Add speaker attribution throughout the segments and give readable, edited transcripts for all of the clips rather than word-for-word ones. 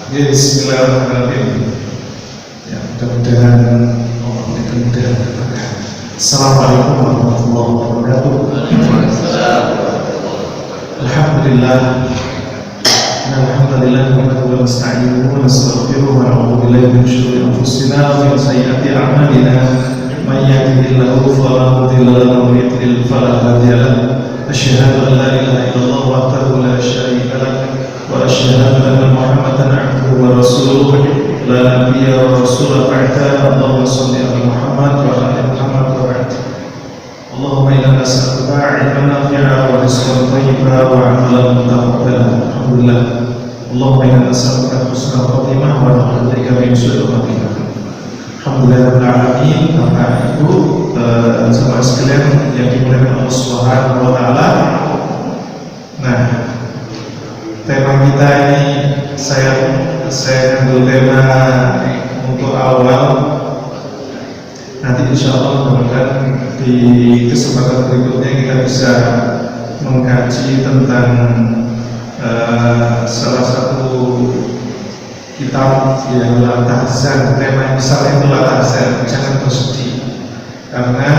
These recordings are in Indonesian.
Speaker 1: Ya, bismillahirrahmanirrahim. Ya, mudah-mudahan Allah memberikan mudahan berkah. Assalamualaikum warahmatullahi wabarakatuh. Alhamdulillah. Alhamdulillah wa nasta'inuhu wa nastaghfiruhu wa na'udzu billahi min shururi anfusina wa min sayyiati a'malina. May yahdihillahu fala mudilla lahu wa may yudlil fala hadiya lahu. Asyhadu an la ilaha illallah wahdahu la syarika lahu wa asyhadu anna Muhammadan 'abduhu wa rasuluh la nabiyya wa rasula ba'da. Allahumma shalli ala Muhammad wa ala ali Muhammad wa ba'd. Allahumma inna nas'aluka 'ilman nafi'an wa rizqan thayyiban wa 'amalan mutaqabbalan. Alhamdulillah. Allahumma inna nas'aluka husnal khatimah wa na'udzu bika min su'il khatimah. Alhamdulillah alamin. Bapak Ibu jemaah sekalian yang dimuliakan Allah Subhanahu wa taala. Nah, tema kita ini saya ambil tema untuk awal. Nanti insya Allah mudah-mudahan di kesempatan berikutnya kita bisa mengkaji tentang salah satu kitab yang la tahzan. Tema misalnya itu la tahzan, jangan bersedih. Karena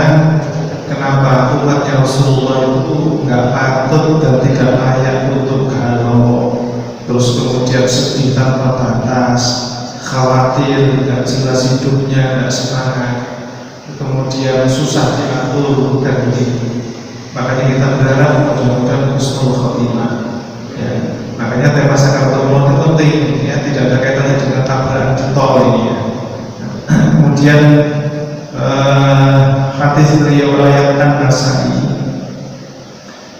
Speaker 1: kenapa umatnya Rasulullah itu nggak patut dan tidak layak untuk galau, terus kemudian sedih tanpa batas, khawatir, nggak jelas hidupnya, nggak semangat, kemudian susah diatur dan begitu. Makanya kita berharap mudah-mudahan husnul khotimah. Ya, makanya tema Sakaratul itu penting, ya, tidak ada kaitannya dengan tabrakan di tol ini. Ya. Kemudian hadis beliau riwayat An-Nasa'i.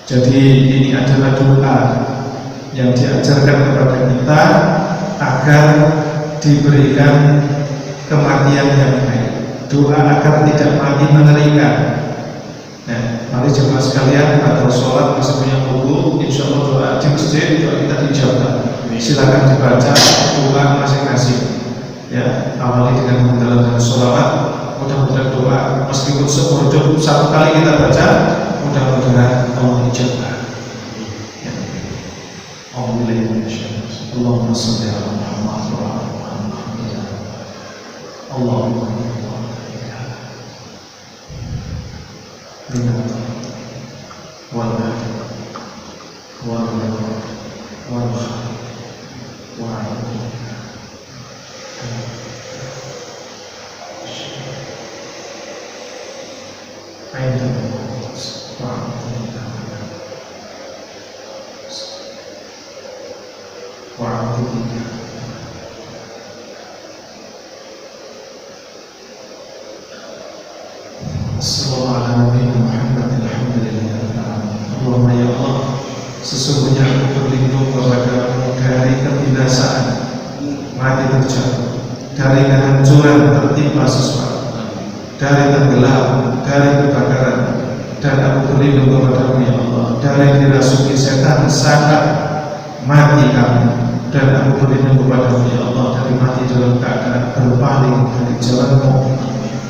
Speaker 1: Jadi ini adalah doa yang diajarkan kepada kita agar diberikan kematian yang baik. Doa agar tidak mati mengerikan. Nah, mari jemaah sekalian, pada sholat masih punya buku, insya Allah doa di masjid, doa kita dijawab. Silakan dibaca doa masing-masing. Ya, awali dengan mendalamkan sholawat. Mudah-mudahan doa meskipun seumur hidup satu kali kita baca, mudah-mudahan Allah ijabah. Ya. Allahumma shalli ala Muhammad wa ala Muhammad. Allahumma Allahumma ya Allah, sesungguhnya aku berlindung kepadamu dari kebinasaan, mati terjatuh, dari kehancuran tertimpa sesuatu, dari tenggelam, dari kebakaran, dan aku berlindung kepadamu ya Allah dari dirasuki setan saat mati kami, dan aku berlindung kepadamu ya Allah dari mati dalam keadaan berpaling dari jalanmu,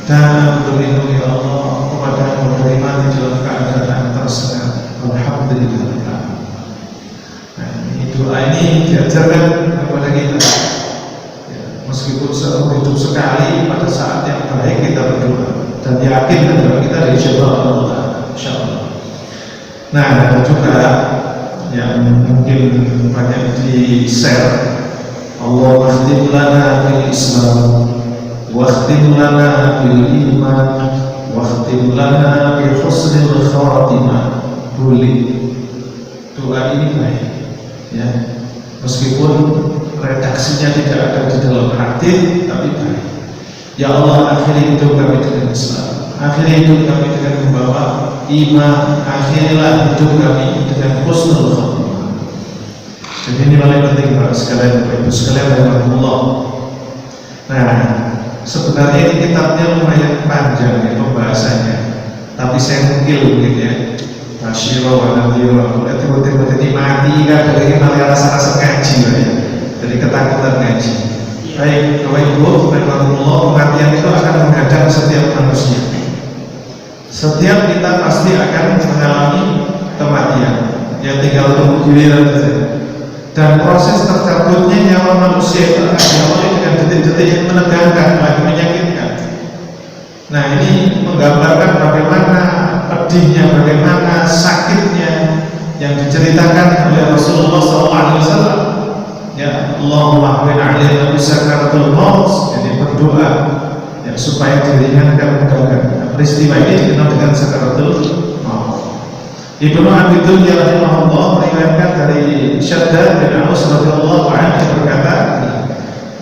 Speaker 1: dan aku berlindung ya Allah kepadamu dari mati dalam keadaan tersengat. Alhamdulillah. Nah, ini doa ini diajarkan kepada kita. Ya, meskipun seumur hidup sekali, pada saat yang baik kita berdoa dan yakin doa kita dijawab Allah. Insyaallah. Nah, ada juga yang mungkin banyak di share. Allah khtim lana bil Islam, wa khtim lana bil iman, wa khtim lana bi husnil khatimah. Boleh doa ini baik, ya, meskipun redaksinya tidak ada di dalam hadis, tapi baik. Ya Allah, akhiri hidup kami dengan Islam, akhiri hidup kami dengan membawa iman, akhirilah hidup kami dengan husnul khatimah. Jadi ini paling penting Bapak sekalian, Bapak Ibu sekalian, rahmatullah. Nah, sebenarnya ini kitabnya lumayan panjang ya pembahasannya, tapi saya mungkin begitu ya. Masyiro wa nadhiro, tiba-tiba ini mati kan, dari malah rasa-rasa ngaji ya. Jadi ketakutan ngaji. Baik, Bapak Ibu, rahmatullah, kematian itu akan menghadang setiap manusia. Setiap kita pasti akan mengalami kematian. Ya tinggal tunggu giliran saja. dan proses tercabutnya nyawa manusia itu akan diawali dengan detik-detik yang menegangkan, lagi menyakitkan. Nah, ini menggambarkan bagaimana pedihnya, bagaimana sakitnya yang diceritakan oleh Rasulullah SAW. Ya, Allahumma bin alaihi sakaratul maut, jadi berdoa ya, supaya diringankan peristiwa ini dikenal dengan sakaratul maut. Ibnu Abi Dunya rahimahullah meriwayatkan dari Syaddad bin Aus radhiyallahu anhu berkata,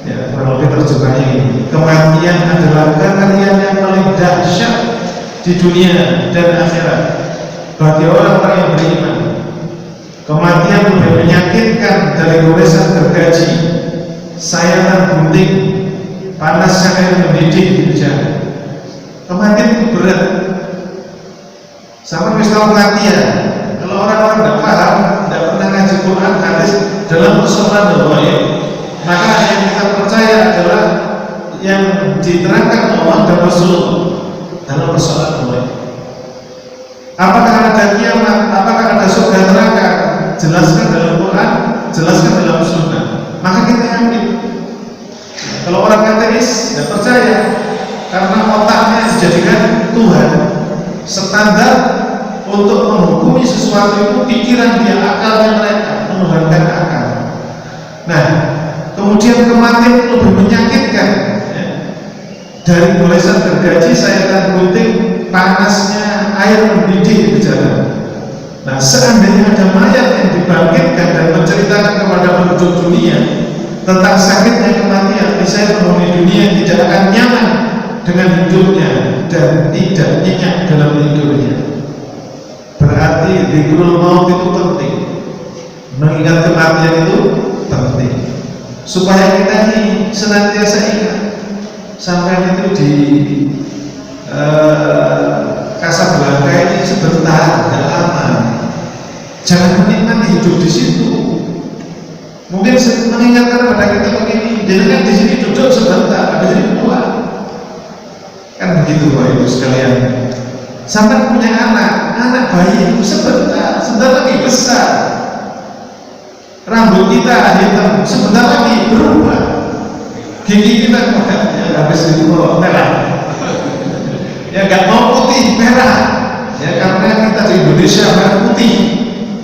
Speaker 1: ya, kalau diterjemahnya ini, kematian adalah kekalian yang paling dahsyat di dunia dan akhirat bagi orang-orang yang beriman. Kematian lebih menyakitkan dari goresan gergaji, sayatan gunting, panasnya air mendidih di hujan. Kematian itu berat. Sama misal kematian, kalau orang-orang tidak paham, tidak pernah ngaji Quran, hadis dalam persoalan gaib, maka yang kita percaya adalah yang diterangkan Allah dan Rasulullah dalam persoalan gaib. Apakah ada kiamat? Apakah ada surga neraka? Jelaskan dalam Quran, jelaskan dalam Sunnah. Maka kita yakin. Kalau orang ateis tidak percaya, karena otaknya dijadikan Tuhan. Standar untuk menghukumi sesuatu itu pikiran dia, akalnya mereka, menuhankan akal. Nah, kemudian kematian lebih menyakitkan ya, dari goresan gergaji, sayatan gunting, panasnya air mendidih di jalan. Nah, seandainya ada mayat yang dibangkitkan dan menceritakan kepada penduduk dunia tentang sakitnya kematian, misalnya penghuni dunia tidak akan nyaman dengan hidupnya dan tidak nyenyak dalam hidupnya. Berarti dzikrul maut itu penting, mengingat kematian itu penting, supaya kita ini senantiasa ingat. Sampai itu di Kasablanka ini sebentar, tidak lama. Jangan menikmati hidup di situ. Mungkin mengingatkan kepada kita begini, jangan di sini duduk sebentar, habis ini pulang. Kan begitu Bapak Ibu sekalian. Sampai punya anak bayi itu sebentar lagi besar. Rambut kita hitam, sebentar lagi berubah. Gigi kita ya, habis itu merah. Ya nggak mau putih, merah. Ya karena kita di Indonesia merah putih.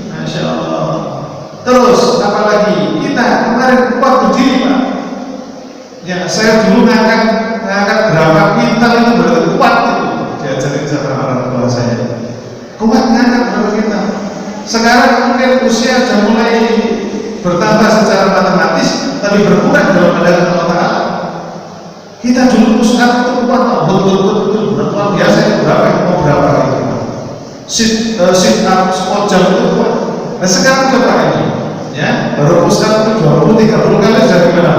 Speaker 1: Masya Allah. Terus apalagi kita kemarin kuat berdiri Pak. Ya saya dulu ngangkat berapa kintal itu berarti kuat itu. Diajarin sama orang tua saya. Kuat ngangkat berapa kintal. Sekarang mungkin usia sudah mulai bertambah secara matematis, tapi berkurang dalam pandangan Allah Ta'ala. Kita dulu sekarang itu kuat, betul luar biasa. Berapa itu? Sit up, squat jam itu kuat. Nah sekarang coba ini, ya baru pusat itu 20-30 kali sudah gimana?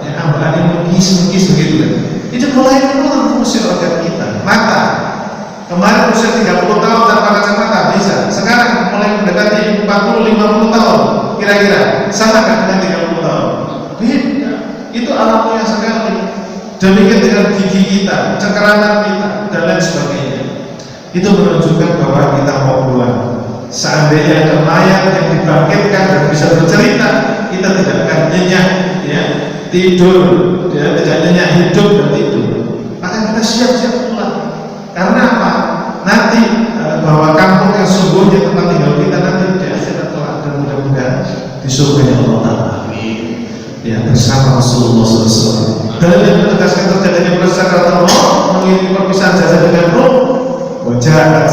Speaker 1: Ya ambalannya mengkis begitu kan? Itu mulai menurun fungsi organ kita. Mata kemarin usia 30 tahun tanpa kacamata bisa. Sekarang mulai mendekati 40-50 tahun. Kira-kira sama kan dengan 30 tahun? Beda. Itu alamiah sekali. Demikian dengan gigi kita, cengkeraman kita, dan lain sebagainya. Itu menunjukkan bahwa kita mau pulang. Seandainya ada mayat yang dibangkitkan dan bisa bercerita, kita tidak akan nyenyak, ya, tidur, ya, tidak nyenyak hidup dan tidur. Maka kita siap-siap pulang. Karena apa? Nanti bahwa kampung yang sungguhnya tempat tinggal kita nanti di akhirat kelak, dan mudah-mudahan di surga Allah Ta'ala. Ya, bersama Rasulullah SAW. Dan yang menegaskan terjadinya sakaratul maut mengiringi perpisahan jasad dengan ruh. Wajahat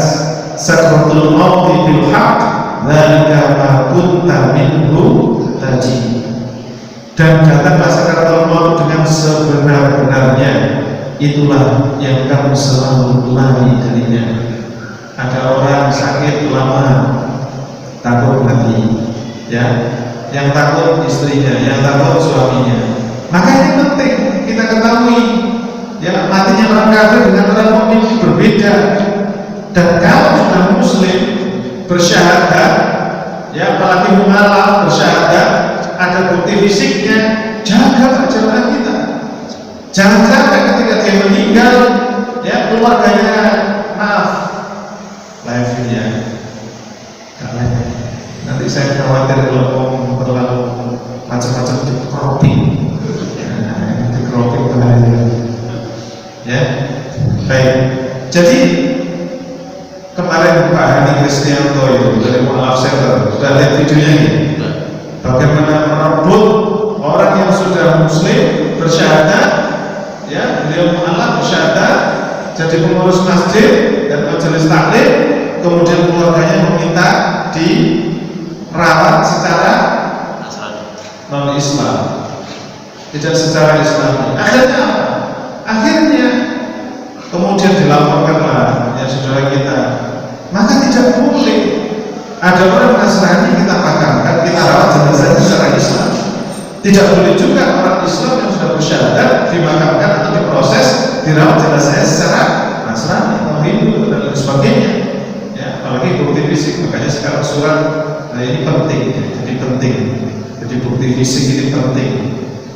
Speaker 1: sakaratul maut bil haqq, dzalika ma kunta minhu tadi. Dan datanglah sakaratul maut dengan sebenar-benarnya. Itulah yang kamu selalu lari darinya. Ada orang sakit lama, takut mati, ya. Yang takut istrinya, yang takut suaminya. Maka ini penting kita ketahui, ya, matinya orang kafir dengan orang mukmin berbeda. Dan kalau sudah muslim bersyahadat, ya apalagi mu'alaf bersyahadat, ada bukti fisiknya, jaga perjalanan kita. Jangan sampai ketika dia meninggal, ya keluarganya maaf, live-nya, nanti saya khawatir kalau terlalu macam-macam di cropping. Nah, di cropping bahaya. Ya, baik. Jadi kemarin Pak Hani Kristianto itu dari Mu'alaf Center sudah lihat videonya ini. Bagaimana merebut orang yang sudah muslim bersyahadat, ya, beliau mu'alaf bersyahadat, jadi pengurus masjid dan majelis taklim, kemudian keluarganya meminta dirawat secara non-Islam, tidak secara Islami. Akhirnya apa? Akhirnya kemudian dilaporkanlah ya saudara kita, maka tidak boleh ada orang Nasrani kita makamkan, kita rawat jenazah secara Islam. Tidak boleh juga orang Islam yang sudah bersyahadat dimakamkan atau diproses dirawat jenazahnya secara Nasrani atau Hindu dan lain sebagainya. Ya, apalagi bukti fisik, makanya sekarang surat ini penting, ya, jadi penting. Jadi bukti fisik ini penting.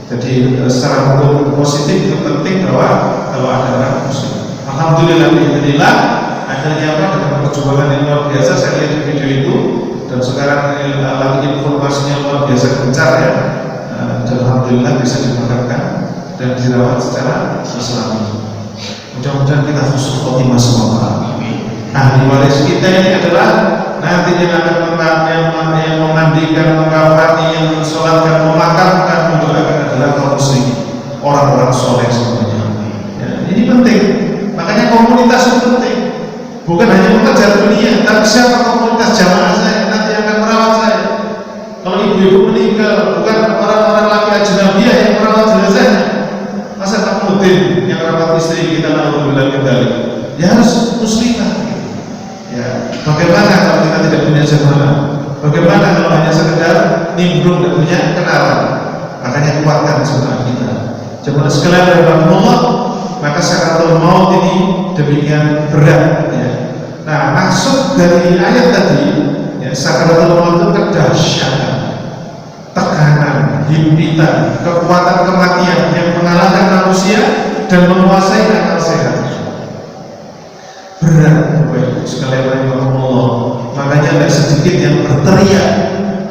Speaker 1: Jadi secara hukum positif itu penting bahwa kalau ada orang muslim. Alhamdulillah, akhirnya apa, dengan perjuangan yang luar biasa saya lihat di video itu, dan sekarang lagi informasinya luar biasa gencar ya. Dan alhamdulillah bisa dimakamkan dan dirawat secara Islami. Mudah-mudahan kita khusus khotimah semua. Ahli waris kita ini adalah nanti yang akan yang memandikan, mengkafani, yang mensolatkan, memakamkan, mendoakan adalah kaum muslim, orang-orang soleh semuanya. Ya, ini penting. Makanya komunitas itu penting. Bukan hanya pekerjaan dunia, tapi siapa komunitas jamaah saya nanti akan merawat saya. Kalau ibu-ibu meninggal, bukan orang-orang laki ajnabiyah yang merawat jenazahnya. Masa takmutin yang merawat istri kita, alhamdulillah kita, ya harus muslimah. Ya, bagaimana kalau kita tidak punya jamaah? Bagaimana kalau hanya sekedar nimbrung dan punya kenalan? Makanya kuatkan jamaah kita. Jemaah sekalian rahimahullah, maka sakaratul maut ini demikian berat. Ya. Nah, maksud dari ayat tadi, ya, sakaratul maut itu kedahsyatan, tekanan, himpitan, kekuatan kematian yang mengalahkan manusia dan menguasai akal sehat. Berat, Bapak Ibu sekalian rahimahullah. Makanya tidak sedikit yang berteriak,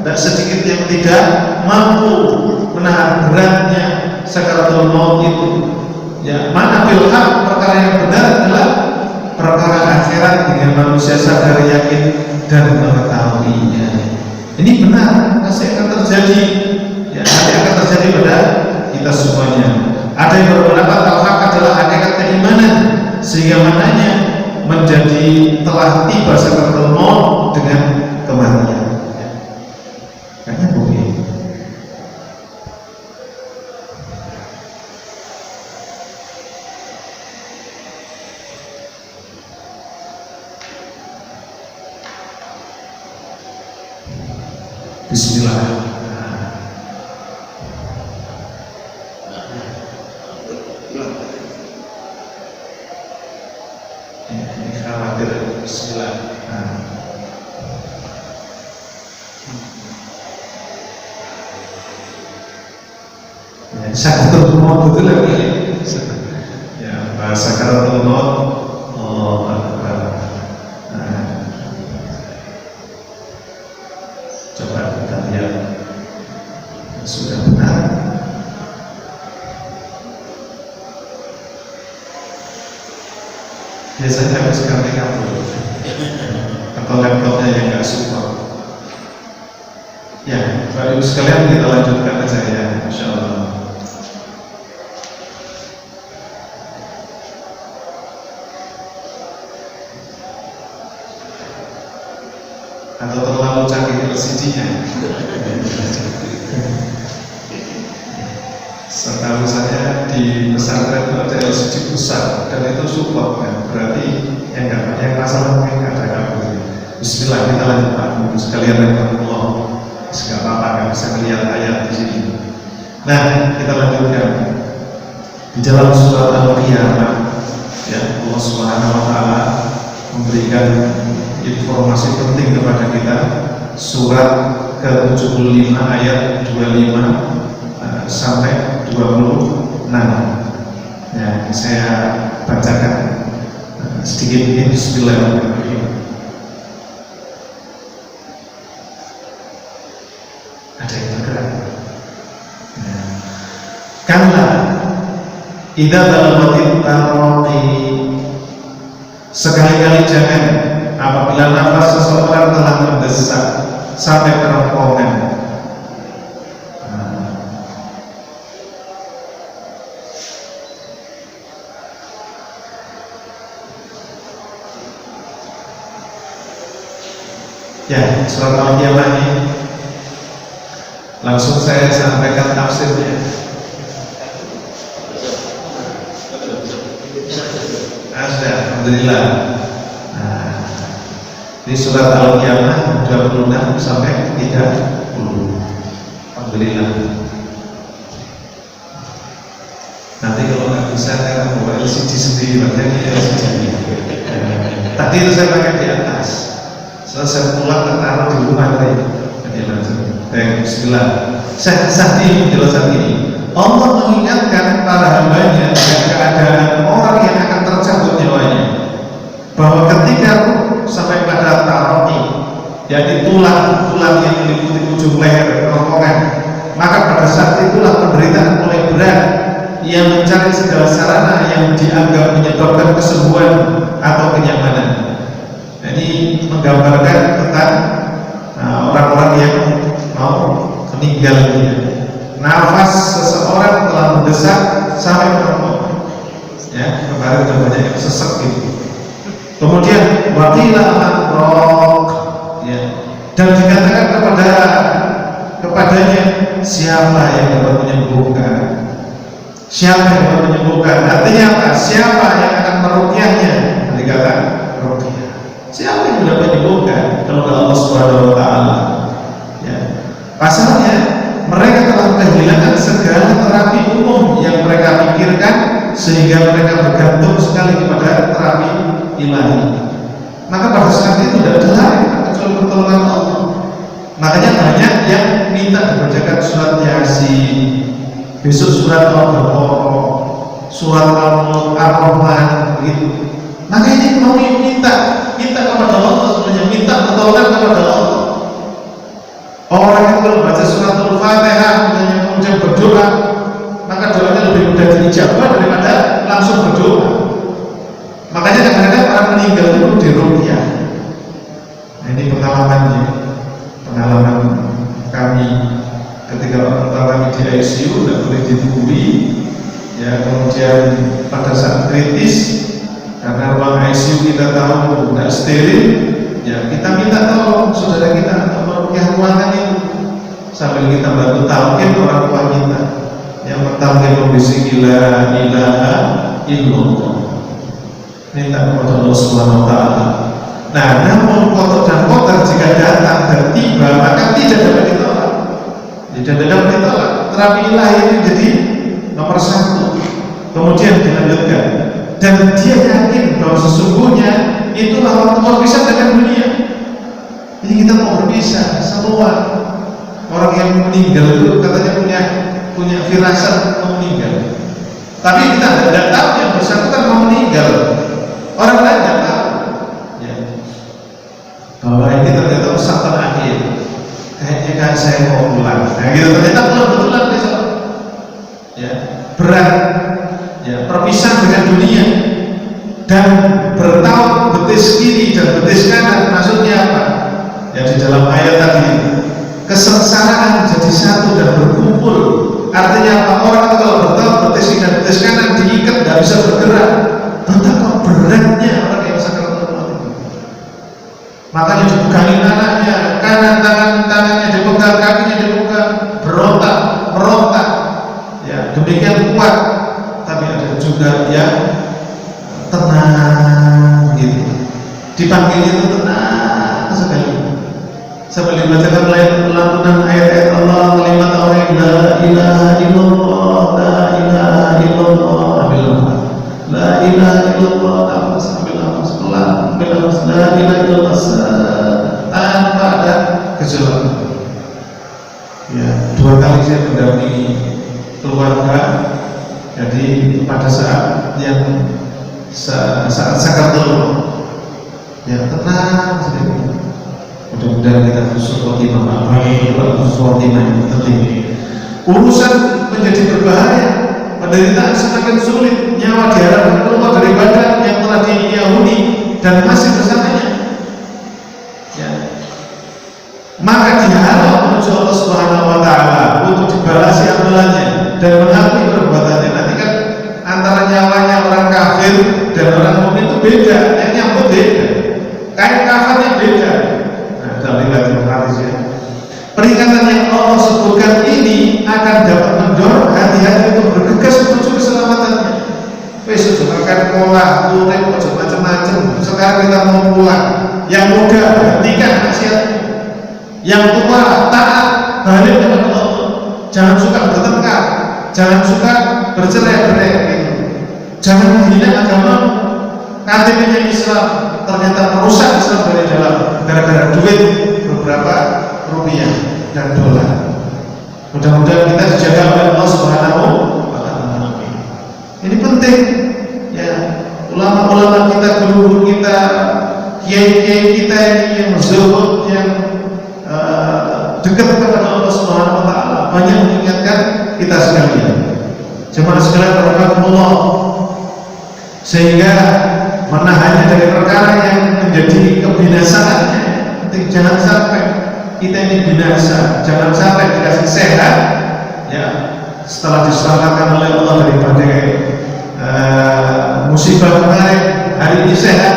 Speaker 1: tidak sedikit yang tidak mampu menahan beratnya sakaratul maut itu. Ya, mana bilhaq, perkara yang benar adalah perkara akhirat dengan manusia sadar, yakin dan mengetahuinya. Ini benar, pasti akan terjadi. Ya, nanti akan terjadi pada kita semuanya. Ada yang berpendapat al-haq adalah hakikat keimanan, sehingga mananya menjadi telah tiba sakaratul maut dengan kematian. Ya. Kayaknya boleh. Bismillah. Ini khawatir. Bismillah. Ya, sakaratul maut itu lagi. Ya, bahasa sakaratul maut. Oh, coba kita lihat sudah benar. Biasanya harus kartu atau laptopnya yang nggak support. Ya, Bapak Ibu sekalian, kita lanjutkan aja ya, Insya Allah. Atau terlalu canggih LCD-nya. Setahu saya di pesantren itu ada LCD besar dan itu support kan, berarti yang nggak, yang masalah mungkin nggak ada kabel. Bismillah, kita lanjut Pak Ibu sekalian rahimahullah. Nggak apa-apa, nggak bisa melihat ayat di sini. Nah, kita lanjutkan di dalam surat Al-Qiyamah. Ya, Allah Subhanahu Wa Taala memberikan informasi penting kepada kita. Surat ke-75 ayat 25 sampai 26. Ya, saya bacakan sedikit ini. Bismillahirrahmanirrahim. Ada yang bergerak? Kalla idza balaghatit taraqi, sekali-kali jangan apabila nafas seseorang telah mendesak sampai kerongkongan. Ya, surat Al-Qiyamah ini langsung saya sampaikan tafsirnya. Alhamdulillah. Nah, di surat Al-Qiyamah 26 sampai 30. Alhamdulillah. Nanti kalau nggak bisa saya bawa LCD sendiri, makanya LCD. Tadi itu saya pakai di atas. Selesai pulang taruh di rumah tadi. Jadi langsung. Baik, bismillah. Saat ini penjelasan ini, Allah mengingatkan para hambanya dengan keadaan orang yang akan tercabut nyawanya, bahwa ketika sampai pada taraqi, yakni tulang yang meliputi ujung leher kerongkongan, maka pada saat itulah penderitaan mulai berat. Ia mencari segala sarana yang dianggap menyebabkan kesembuhan atau kenyamanan. Ini menggambarkan tentang orang-orang yang mau meninggal dunia. Nafas seseorang telah mendesak sampai kerongkongan. Ya, kemarin udah banyak yang sesek gitu. Kemudian waqila al-raq, ya, dan dikatakan kepadanya, siapa yang dapat menyembuhkan? Siapa yang dapat menyembuhkan? Artinya apa? Siapa yang akan meruqyahnya? Dikatakan ruqyah. Siapa yang dapat menyembuhkan kalau Allah Subhanahu wa taala? Ya. Pasalnya mereka telah kehilangan segala terapi umum yang mereka pikirkan, sehingga mereka bergantung sekali kepada terapi ilahi. Maka pada saat itu tidak ada lain kecuali pertolongan Allah. Makanya banyak yang minta dibacakan surat Yasin, besok surat Al-Baqarah, surat Ar-Rahman, begitu. Maka ini mau minta kepada Allah, sebenarnya minta pertolongan kepada Allah. Orang itu kalau baca surat Al-Fatihah kemudian berdoa, maka doanya lebih mudah diijabah daripada langsung berdoa. Makanya kadang-kadang orang meninggal itu diruqyah. Nah, ini pengalaman kami ketika orang tua kami di ICU, tidak boleh ditunggui, ya, kemudian pada saat kritis karena ruang ICU kita tahu tidak steril, ya, kita minta tolong saudara kita untuk meruqyah ruangan itu sambil kita bantu talqin orang tua kita yang bertalqin berbisik la ilaha illallah, minta kepada Allah Subhanahu wa taala. Nah, namun kotor dan kotor jika datang dan tiba, maka tidak dapat ditolak. Tidak dapat ditolak. Terapi ilahi ini jadi nomor 1. Kemudian dilanjutkan, dan dia yakin bahwa sesungguhnya itulah waktu berpisah dengan dunia. Jadi kita mau berpisah semua. Orang yang meninggal itu katanya punya firasat mau meninggal. Tapi kita tidak tahu yang bersangkutan mau meninggal. Orang lain tidak tahu. Ya. Bahwa ini ternyata usaha terakhir. Kayaknya kan saya mau pulang. Nah, gitu ternyata betulan besok. Ya, berat. Ya, perpisahan dengan dunia dan bertaut betis kiri dan betis kanan. Maksudnya apa? Ya, di dalam ayat tadi, kesengsaraan jadi satu dan berkumpul. Artinya apa? Orang itu kalau bertaut betis kiri dan betis kanan diikat, tidak bisa bergerak. Betapa beratnya orang yang sakaratul maut itu. Makanya dipegangin anaknya, kanan tangannya dipegang, kakinya dipegang, berontak, ya, demikian kuat. Tapi ada juga yang tenang gitu, dipanggil itu tenang sekali. Sampai dibacakan lantunan ayat-ayat Allah, kalimat tauhid, la ilaha illallah, la ilaha illallah, la ilaha illallah, la ilaha illallah, tanpa ada gejolak. Ya, 2 kali saya mendampingi keluarga. Jadi pada saat sakaratul maut, ya, tenang sedikit. Mudah-mudahan kita khusus khotimah, khusus khotimah yang penting. Urusan menjadi berbahaya penderitaan semakin sulit, nyawa diharapkan keluar dari badan yang telah diyahudi dan masih bersamanya. Ya. Maka diharap menuju Allah Subhanahu wa Ta'ala untuk dibalasi amalannya dan mengakui perbuatannya. Nanti kan antara nyawanya orang kafir dan orang mukmin itu beda, yang nyambut beda, kain kafannya beda. Nah, dalam riwayat hadis ya. Peringatan yang Allah sebutkan ini akan dapat mendorong hati-hati untuk bergegas menuju keselamatannya. Wes makan pola, turun macam-macam. Sekarang kita mau pulang. Yang muda hentikan maksiatmu. Yang tua taat balik kepada Allah. Jangan suka bertengkar, jangan suka bercerai-berai. Gitu. Jangan menghina agama. KTP-nya Islam ternyata merusak Islam dari dalam gara-gara duit beberapa rupiah dan dolar. Mudah-mudahan kita dijaga oleh Allah Subhanahu wa Ta'ala. Ini penting ya, ulama-ulama kita, guru-guru kita, kiai-kiai kita ini yang zuhud, yang dekat kepada Allah Subhanahu wa Ta'ala banyak mengingatkan kita sekalian. Jemaah sekalian rahimakumullah, sehingga menahannya dari perkara yang menjadi kebinasaannya. Jangan sampai kita ini binasa, jangan sampai dikasih sehat ya setelah diselamatkan oleh Allah dari berbagai musibah kemarin, hari ini sehat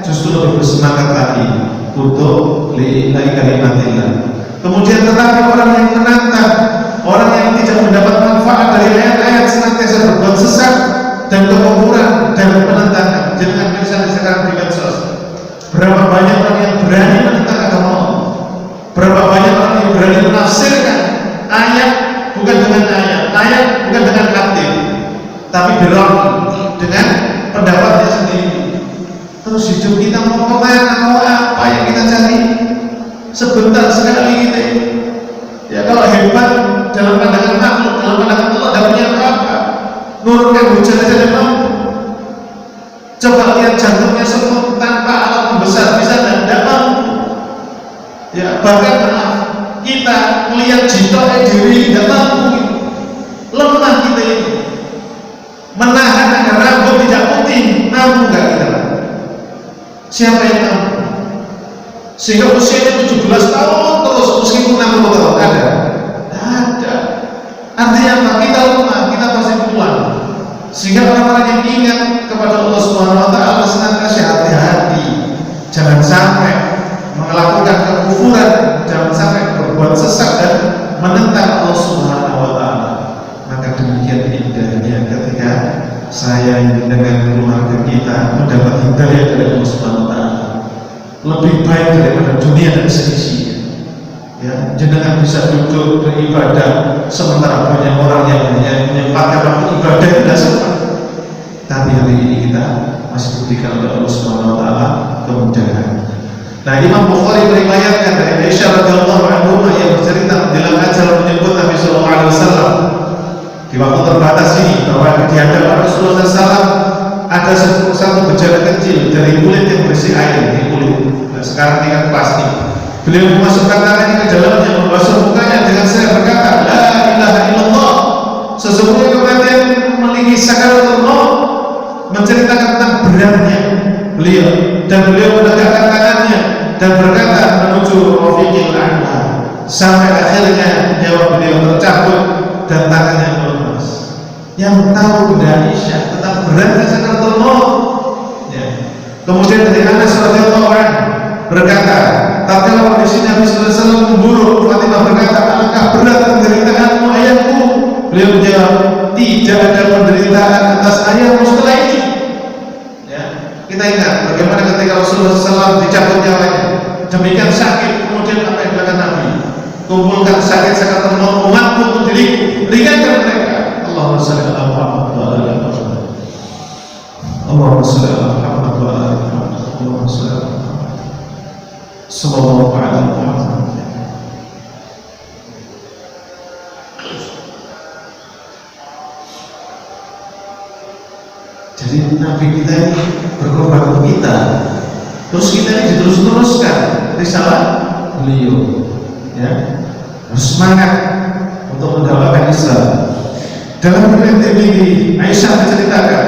Speaker 1: justru lebih bersemangat lagi untuk lillahi kalimatillah. Kemudian tetapi orang yang menantang, orang yang tidak mendapat manfaat dari ayat-ayat, senantiasa berbuat sesat dan kekufuran dan penentangan. Jangan misalnya sekarang di medsos, berapa banyak orang yang berani menentang agama Allah, berapa banyak orang yang berani menafsirkan ayat bukan dengan ayat bukan dengan hadis, tapi dengan pendapatnya sendiri. Terus hidup kita mau kemana, mau apa yang kita cari? Sebentar sekali kita ya, kalau hebat dalam pandangan makhluk, dalam pandangan Allah tidak punya apa-apa. Nurunkan hujan saja tidak mampu. Coba lihat jantungnya semut tanpa alat pembesar, bisa tidak mampu. Ya, bahkan maaf, kita melihat jitok diri tidak mampu. Lemah kita ini. Menahan agar rambut tidak putih, mampu nggak kita? Siapa yang mampu? Sehingga usianya 17 tahun terus meskipun 60 tahun ada. Artinya apa? Kita lemah, kita pasti kuat. Sehingga orang-orang yang ingat kepada Allah Subhanahu wa Ta'ala senantiasa hati-hati, jangan sampai melakukan kekufuran, jangan sampai berbuat sesat dan menentang Allah Subhanahu wa Ta'ala. Maka demikian indahnya ketika saya dengan keluarga kita mendapat hidayah dari Allah Subhanahu wa Ta'ala, lebih baik daripada dunia dan seisinya. Ya, jenengan bisa duduk beribadah sementara banyak orang yang hanya menyempatkan waktu ibadah tidak sempat. Tapi hari ini kita masih diberikan oleh Allah Subhanahu wa Ta'ala kemudahan. Nah, Imam Bukhari meriwayatkan dari Aisyah radhiyallahu anha yang bercerita dalam acara menyebut Nabi sallallahu alaihi wasallam di waktu terbatas ini bahwa di hadapan Rasulullah SAW ada satu bejana kecil dari kulit yang berisi air di kulit. Nah, sekarang tingkat plastik. Beliau memasukkan tangannya ke dalamnya, membasuh mukanya dengan saya berkata, La ilaha illallah. Sesungguhnya kematian memiliki sakaratul maut, menceritakan tentang beratnya beliau, dan beliau menegakkan tangannya dan berkata menuju Rafiqil A'la, sampai akhirnya nyawa beliau tercabut dan tangannya melepas. Yang tahu Bunda Aisyah tentang beratnya sakaratul maut. Ya. Kemudian dari Anas radhiyallahu anhu berkata, tatkala kondisi Nabi sallallahu alaihi wasallam memburuk, Fatimah berkata, alangkah berat penderitaanmu ayahku. Beliau menjawab, tidak ada penderitaan atas ayahmu setelah ini. Ya, kita ingat bagaimana ketika Rasulullah SAW dicabut nyawanya, demikian sakit. Kemudian apa yang dilakukan Nabi? Kumpulkan sakit sakaratul maut umatku untuk diriku, ringankan mereka. Allahumma shalli ala Muhammad wa ala ali Muhammad. Allahumma shalli ala Muhammad wa ala ali Muhammad. Allahumma shalli ala Muhammad sallallahu alaihi wasallam. Jadi Nabi kita ini berkorban untuk kita, terus kita ini diterus-teruskan risalah beliau, ya, harus semangat untuk mendapatkan Islam. Dalam riwayat Tirmidzi, Aisyah menceritakan,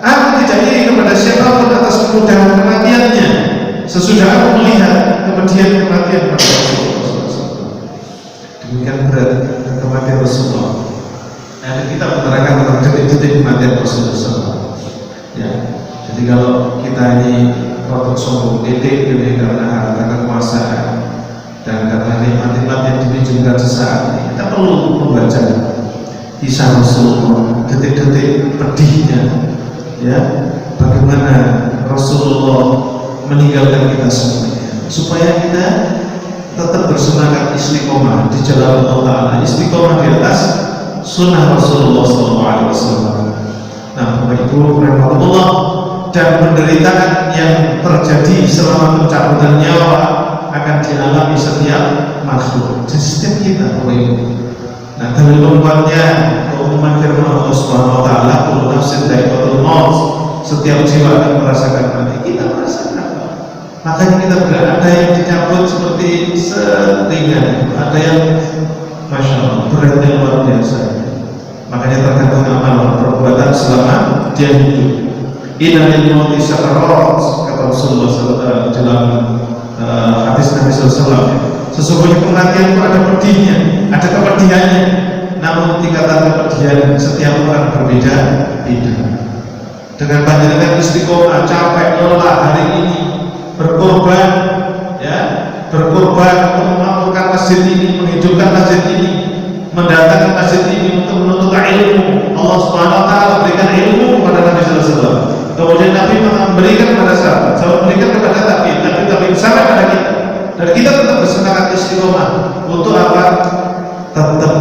Speaker 1: aku tidak iri kepada siapapun atas kemudahan kematiannya sesudah aku melihat kematian pada Rasulullah. Demikian berat kematian Rasulullah. Nah, kita menerangkan tentang detik-detik kematian Rasulullah. Ya, jadi kalau kita ini rotok sombong, titik ini karena kekuasaan dan karena nikmat-nikmat yang ditunjukkan sesaat ini, kita perlu membaca kisah Rasulullah, detik-detik pedihnya, ya, bagaimana Rasulullah meninggalkan kita semuanya, supaya kita tetap bersemangat istiqomah di jalan Allah Ta'ala, istiqomah di atas sunnah Rasulullah SAW. Nah, Bapak Ibu rahimahullah, dan penderitaan yang terjadi selama pencabutan nyawa akan dialami setiap makhluk, di setiap kita, Bapak Ibu. Nah, dalil keempatnya keumuman firman Allah Subhanahu wa taala, kullu nafsin dha'iqatul maut, setiap jiwa akan merasakan mati. Kita merasakan. Makanya kita ada yang dicabut seperti seringan, ada yang Masya Allah beratnya luar biasa. Makanya tergantung amal perbuatan selama dia hidup. Inna lil mauti sakarat, kata Rasulullah SAW dalam hadis Nabi SAW. Sesungguhnya kematian itu ada pedihnya, ada kepedihannya. Namun tingkatan kepedihan setiap orang berbeda-beda. Dengan panjenengan istiqomah, capek, lelah hari ini, berkorban, ya, berkorban untuk memakmurkan masjid ini, menghidupkan masjid ini, mendatangkan masjid ini untuk menuntut ilmu. Allah Subhanahu Wa Taala berikan ilmu kepada Nabi SAW. Kemudian Nabi memberikan kepada sahabat, sahabat memberikan kepada tabi'in sampai pada kita. Dan kita tetap bersemangat istiqomah untuk apa? Tetap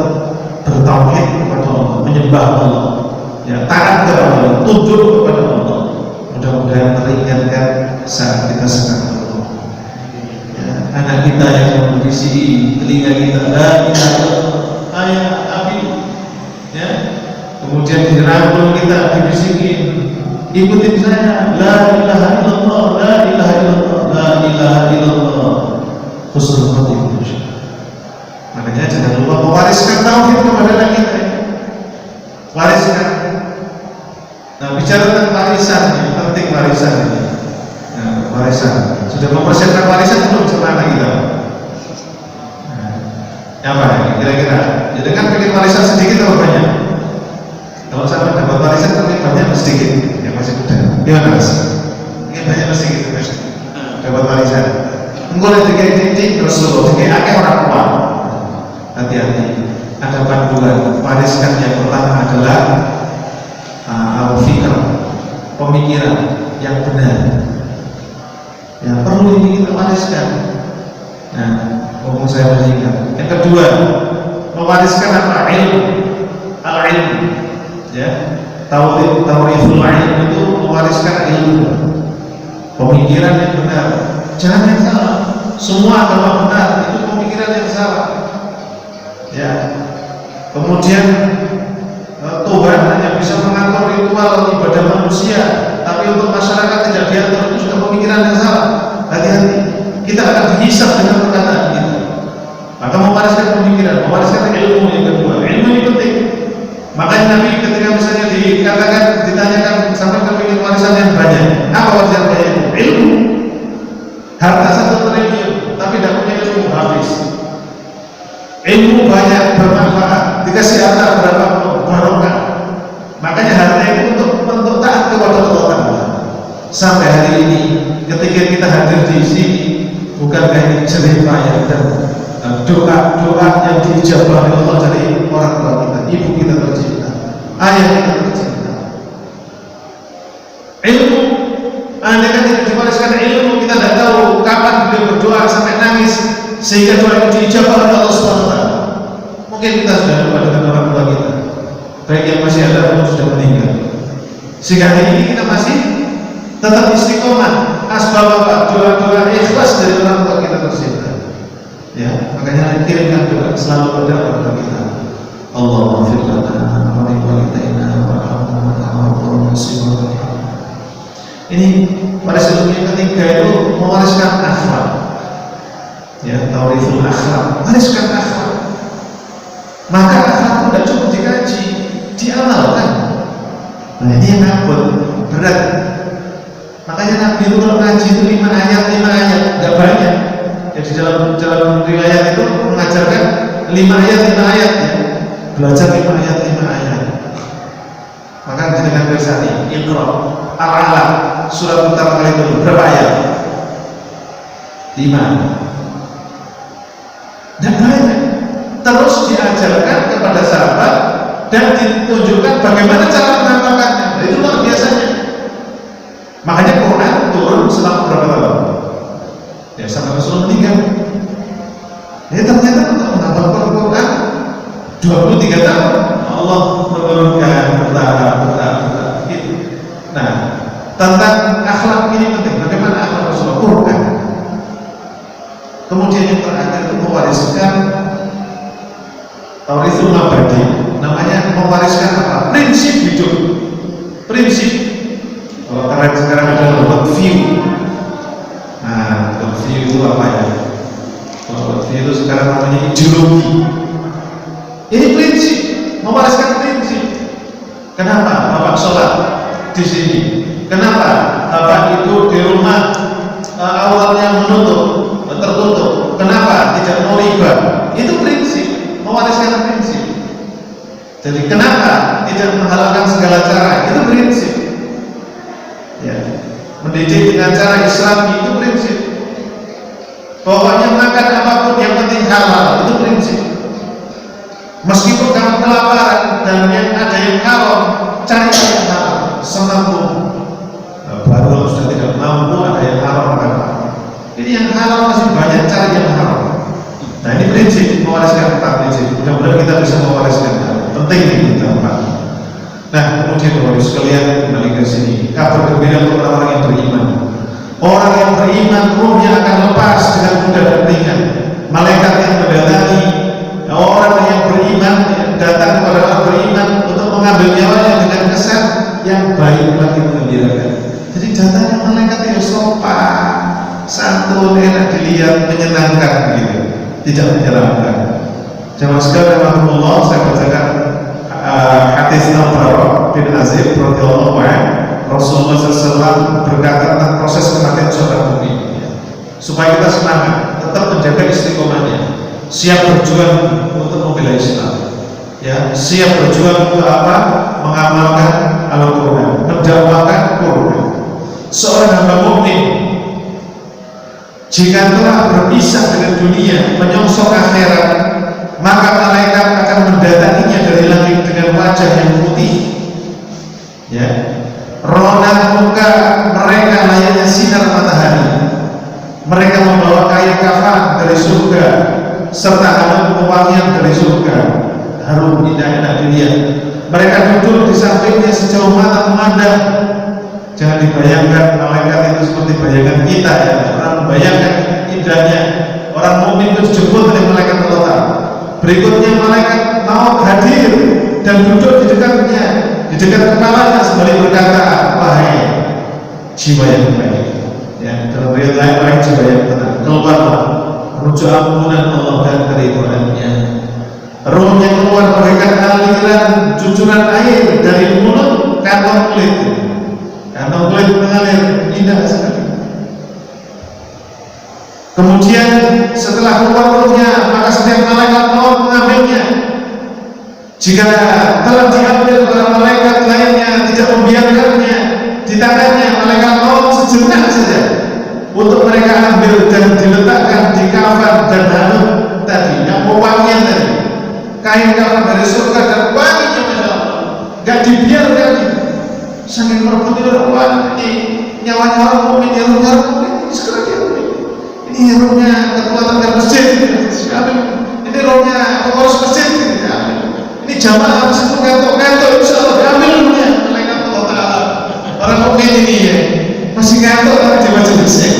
Speaker 1: bertauhid kepada Allah, menyembah Allah, ya, taat kepada Allah, tunduk kepada Allah. Mudah-mudahan meringankan saat kita sekarang. Ya, anak kita yang mengisi telinga kita, la ilaha illallah, ayat Abi, ya. Kemudian dirangkul kita, dibisikin, ikutin saya, la ilaha illallah, la ilaha illallah, la ilaha illallah. Husnul khotimah. Makanya jangan lupa mewariskan tauhid kepada anak kita. Wariskan. Nah, bicara tentang warisan, ini penting warisan ini. Nah, warisan. Sudah mempersiapkan warisan belum sama anak kita? Nah, apa kira-kira? Jadi kan bikin warisan sedikit atau banyak? Kalau sama dapat warisan tapi banyak sedikit, yang masih muda. Gimana Mas? Ini banyak sedikit, Mas. Dapat warisan. Enggak ada titik Rasulullah, titik akeh orang tua. Hati-hati. Ada panduan. Wariskan yang pertama adalah al-fikr, pemikiran yang benar. Yang perlu ini kita wariskan. Nah, ngomong saya meninggal. Yang kedua, mewariskan apa? Ilmu, al-ilmu. Ya, tauriful ilmu itu mewariskan ilmu, pemikiran yang benar. Jangan yang salah. Semua agama benar, itu pemikiran yang salah. Ya. Kemudian Tuhan hanya bisa mengatur ritual ibadah manusia, tapi untuk masyarakat tidak diatur, itu sudah pemikiran yang salah. Hati-hati. Kita akan dihisab dengan perkataan kita. Maka mewariskan pemikiran, mewariskan ilmu yang kedua. Ilmu ini penting. Makanya Nabi ketika misalnya dikatakan, ditanyakan sampai kepingin warisan yang banyak, apa warisan banyak itu? Ilmu. Harta 1 triliun, tapi tidak punya ilmu, habis. Ilmu banyak bermanfaat, dikasih harta berapa barokah. Makanya harta itu untuk taat kepada Allah Ta'ala. Sampai hari ini, ketika kita hadir di sini, bukankah ini jerih payah dan doa-doa yang diijabah oleh Allah dari orang tua kita, ibu kita tercinta, ayah kita tercinta. Ilmu, andai kan tidak diwariskan ilmu, kita tidak tahu kapan beliau berdoa sampai nangis sehingga doa itu diijabah oleh Allah SWT. Mungkin kita sudah lupa dengan orang tua kita, baik yang masih ada maupun sudah meninggal. Sehingga hari ini kita masih tetap istiqomah. Asbab apa? Doa-doa ikhlas dari orang tua kita tercinta. Ya, makanya kirimkan doa selalu berdoa kepada kita. Allahumma fir lana wa li walidayna warhamhum kama rabbayana shighara. Ini waris ilmu yang ketiga itu mewariskan akhlak. Ya, tauriful akhlak, wariskan akhlak. Maka akhlak itu tidak cukup dikaji, emosional kan. Nah ini yang ngabut, berat. Makanya Nabi itu kalau ngaji itu 5 ayat, nggak banyak. Jadi dalam riwayat itu mengajarkan 5 ayat ya. Belajar 5 ayat. Maka dengan bersani, Iqra, Al-Alaq, surat pertama kali itu berapa ayat? 5. Dan banyak. Terus diajarkan kepada sahabat dan ditunjukkan bagaimana cara menghafalkannya. Nah, itu luar biasanya. Makanya Quran turun selama berapa tahun? Ya sampai Rasulullah meninggal. Ya ternyata untuk menghafalkan Quran 23 tahun Allah menurunkan bertahap gitu. Nah, tentang akhlak ini penting. Bagaimana akhlak Rasulullah? Quran. Kemudian yang terakhir itu mewariskan taurithul mabadi, namanya mewariskan apa? Prinsip hidup. Prinsip. Kalau sekarang ada world view. Nah, world view itu apa ya? Kalau world view itu sekarang namanya ideologi. Ini prinsip, mewariskan prinsip. Kenapa Bapak sholat di sini? Kenapa Bapak itu di rumah auratnya tertutup? Kenapa tidak mau riba? Itu prinsip, mewariskan prinsip. Jadi kenapa tidak menghalalkan segala cara? Itu prinsip. Ya, mendidik dengan cara Islam itu prinsip. Pokoknya makan apapun yang penting halal, itu prinsip. Meskipun kamu kelaparan dan yang ada yang haram, cari yang halal semampu. Nah, baru kalau sudah tidak mampu ada yang haram kan? Ini yang halal masih banyak, cari yang haram. Nah ini prinsip, mewariskan 4 prinsip. Mudah-mudahan kita bisa mewariskan. Penting ini kita. Nah kemudian Bapak sekalian kembali ke sini. Kabar gembira untuk orang yang beriman. Orang yang beriman ruhnya akan lepas dengan mudah dan ringan. Malaikat yang mendatangi orang yang beriman datang kepada orang beriman untuk mengambil nyawanya dengan kesan yang baik lagi mengembirakan. Jadi datangnya malaikat yang sopan, santun, enak dilihat, menyenangkan gitu, tidak menyeramkan. Jamaah sekalian rahmatullah, saya bacakan hadis Al-Bara bin Azib radhiyallahu anhu. Rasulullah SAW berkata tentang proses kematian seorang mukmin, supaya kita semangat, tetap menjaga istiqomahnya, siap berjuang untuk membela Islam, ya, siap berjuang untuk apa? Mengamalkan Al-Quran, mendakwakan Quran. Seorang hamba mukmin jika telah berpisah dengan dunia, menyongsong akhirat, maka malaikat akan mendatanginya dari langit dengan wajah yang putih, ya, ronak muka mereka layaknya sinar matahari. Mereka membawa kain kafan dari surga serta harum pewangian dari surga, harum indah enak dilihat. Mereka duduk di sampingnya sejauh mata memandang. Jangan dibayangkan malaikat itu seperti bayangan kita ya. Orang membayangkan indahnya. Orang mukmin itu dijemput oleh malaikat Allah. Berikutnya malaikat mau hadir dan duduk di dekatnya, di dekat kepalanya sembari berkata, wahai jiwa yang baik, ya, dalam riwayat lain wahai jiwa yang tenang, keluarlah, rujuk ampunan Allah dan keridhaannya. Rohnya keluar bagaikan aliran cucuran air dari mulut kantong kulit. Kantong kulit mengalir, indah sekali. Kemudian setelah keluar rohnya, maka setiap malaikat maut mengambilnya. Jika telah diambil oleh malaikat lainnya, tidak membiarkannya di tangannya, malaikat maut sejenak saja untuk mereka ambil dan diletakkan di kafan dan harum tadi, yang pewangian tadi, kain kafan dari surga dan wanginya, masya Allah, gak dibiarkan. Saking merebutnya orang, wah ini nyawanya orang mukmin, ya rohnya orang mukmin, sekarang dia mukmin. Ini rohnya ketua tangga masjid, ini rohnya pengurus masjid, ini jamaah masjid ngantuk, insya Allah diambil rohnya malaikat Allah Ta'ala. Orang mukmin ini ya masih ngantuk tapi di majelis ya,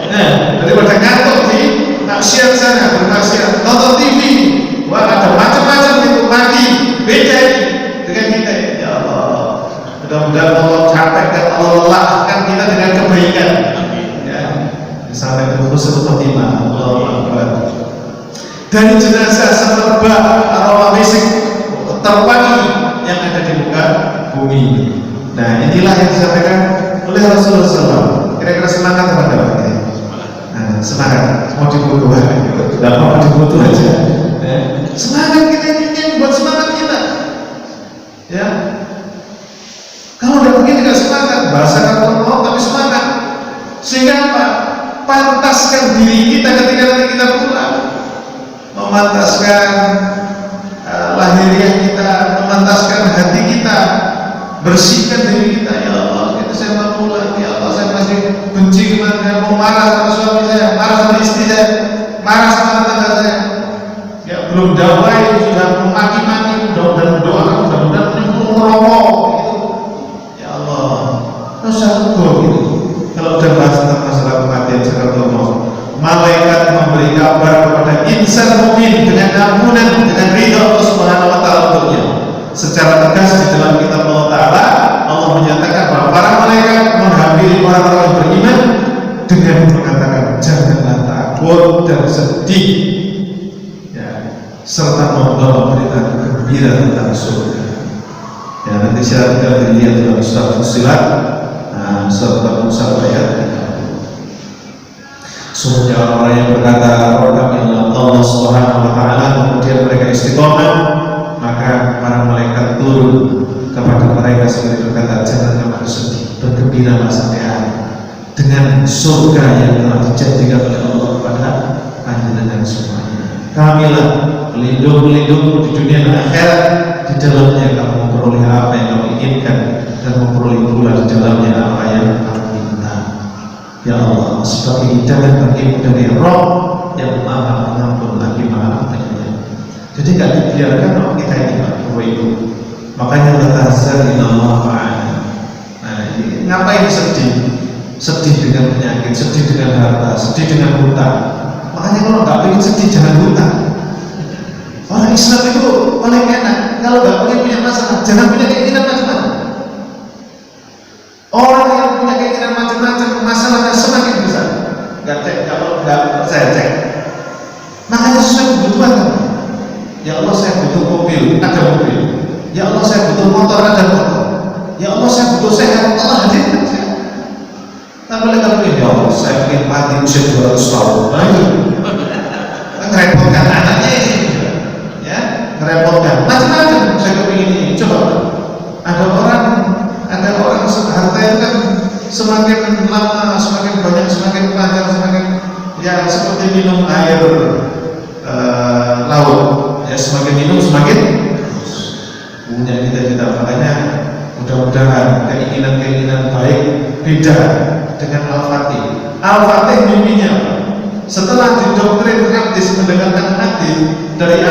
Speaker 1: nah daripada ngantuk di maksiat sana, bermaksiat, nonton TV, wah ada macam-macam itu, mati, beda dengan kita. Ya Allah, mudah-mudahan Allah capekkan, Allah lelahkan kita dengan kebaikan, ya, sampai ke husnul khotimah. Allahu Akbar. Dari jenazah semerbak aroma fisik, terwangi yang ada di muka bumi. Nah, inilah yang disampaikan oleh Rasulullah SAW. Kira-kira semangat apa enggak? Nah, semangat. Mau dibutuh, tidak mau dibutuh aja. Semangat kita ini buat semangat kita. Ya. Kalau udah begini nggak semangat, bahasa kalau mau tapi semangat. Sehingga apa? Pantaskan diri kita ketika nanti kita pulang. Memantaskan lahiriah kita, memantaskan hati kita, bersihkan diri kita. Ya Allah, kita saya mau pulang. Ya Allah, saya masih benci kemana, mau marah sama suami saya, marah sama istri saya, marah sama tetangga saya. Ya belum damai sudah memaki-maki dan doa mudah-mudahan menyembuh merokok gitu. Ya Allah, usah gitu. Kalau udah bahas tentang masalah kematian Allah, malaikat memberi kabar kepada insan mukmin dengan ampunan, dengan ridha Allah Subhanahu wa taala untuknya. Secara tegas di dalam kitab Allah Taala, Allah menyatakan bahwa para malaikat menghampiri orang-orang yang beriman dengan mengatakan janganlah takut dan sedih, ya, serta membawa berita gembira tentang surga. Ya, nanti saya akan dilihat dalam surat Fussilat, surat Al-Musa ayat 30. Sungguhnya orang-orang yang berkata kami adalah Allah Subhanahu wa taala, kemudian mereka istiqomah, maka para malaikat turun kepada mereka sambil berkata janganlah bersedih, bergembiralah sampean dengan surga yang telah dijanjikan oleh Allah kepada panjenengan semuanya. Kamilah pelindung-pelindung di dunia dan akhirat, di dalamnya kamu memperoleh apa yang kamu inginkan dan memperoleh pula di dalamnya apa yang kamu minta. Ya Allah, sebagai hidangan bagimu dari Roh yang Maha Pengampun lagi Maha Penyayang. Jadi tidak dibiarkan orang kita ini Bapak Ibu. Makanya letazal Allah Ta'ala. Nah, ngapain sedih? Sedih dengan penyakit, sedih dengan harta, sedih dengan hutang. Makanya kalau nggak pengen sedih jangan hutang. Orang Islam itu paling enak. Kalau nggak pengen punya masalah, jangan punya keinginan macam-macam. Orang yang punya keinginan macam-macam, masalahnya semakin besar. Nggak cek, kalau nggak saya cek. Makanya sesuai kebutuhan. Ya Allah, saya butuh mobil, ada mobil. Ya Allah, saya butuh motor, ada motor. Ya Allah, saya butuh sehat, Allah hadirkan sehat. Tak boleh kalau ya Allah, saya ingin mati usia 200 tahun. Ngerepotkan anaknya ini, ya, ngerepotkan. Macam-macam saya kepingin ini. Coba, ada orang harta itu kan semakin lama, semakin banyak, semakin panjang, semakin ya seperti minum air laut. Ya semakin minum semakin punya cita-cita. Makanya mudah-mudahan keinginan-keinginan baik beda dengan Al-Fatih. Al-Fatih mimpinya apa? Setelah didoktrin hadis mendengarkan hadis dari